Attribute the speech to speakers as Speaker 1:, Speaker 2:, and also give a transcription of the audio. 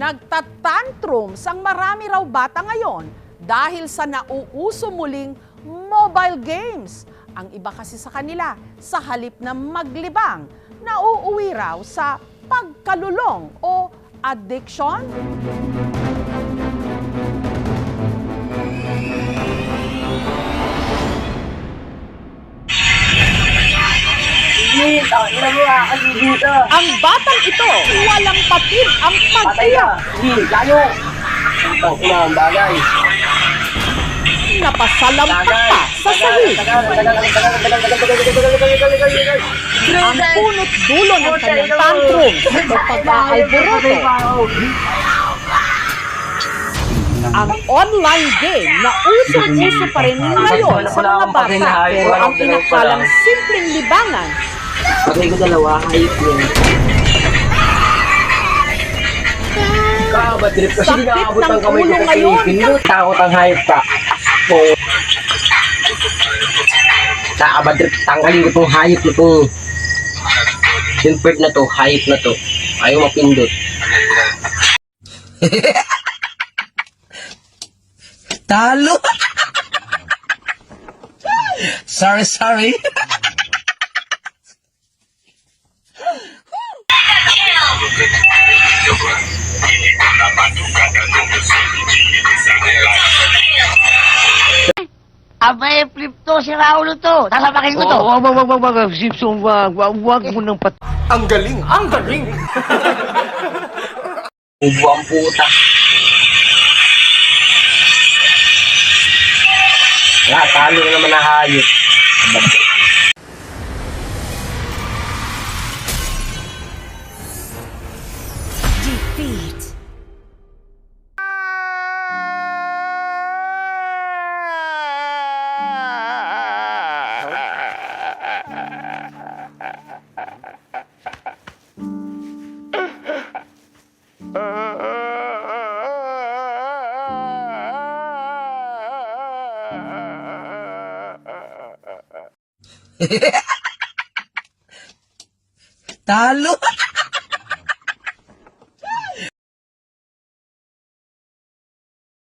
Speaker 1: Nagtatantrums ang marami raw bata ngayon dahil sa nauuso muling mobile games. Ang iba kasi sa kanila, sa halip na maglibang, nauuwi raw sa pagkalulong o addiction. Ang batang ito, walang patid ang pagtiyak.
Speaker 2: Layo! Ang ina ang bagay.
Speaker 1: Napasalampak pa sa sahig. Ang punot dulo ng kanyang tantrum o pag-aalboroto. Ang online game na usong-uso pa rin ngayon sa mga bata, pero ang inakalang simpleng libangan,
Speaker 2: Pagay ko dalawa, hayop yun. Kabadrip kasi
Speaker 1: Sakit
Speaker 2: nakaabot
Speaker 1: ng
Speaker 2: ang kamay ko
Speaker 1: ulo
Speaker 2: sa
Speaker 1: ngayon.
Speaker 2: Pilipino. Takot ang hayop ka. Oo. Nakabadrip, tanggalin ko itong hayop na to. Yung bird na to, hayop na to. Ayaw mapindot. Talo! sorry.
Speaker 3: Abay, flip to, si Raulo to. Sasapakin ko to.
Speaker 4: Wag, Simpson, wag mo nang
Speaker 2: Ang galing! Ubo ang puta. Wala, talo na naman na hayop. Talo!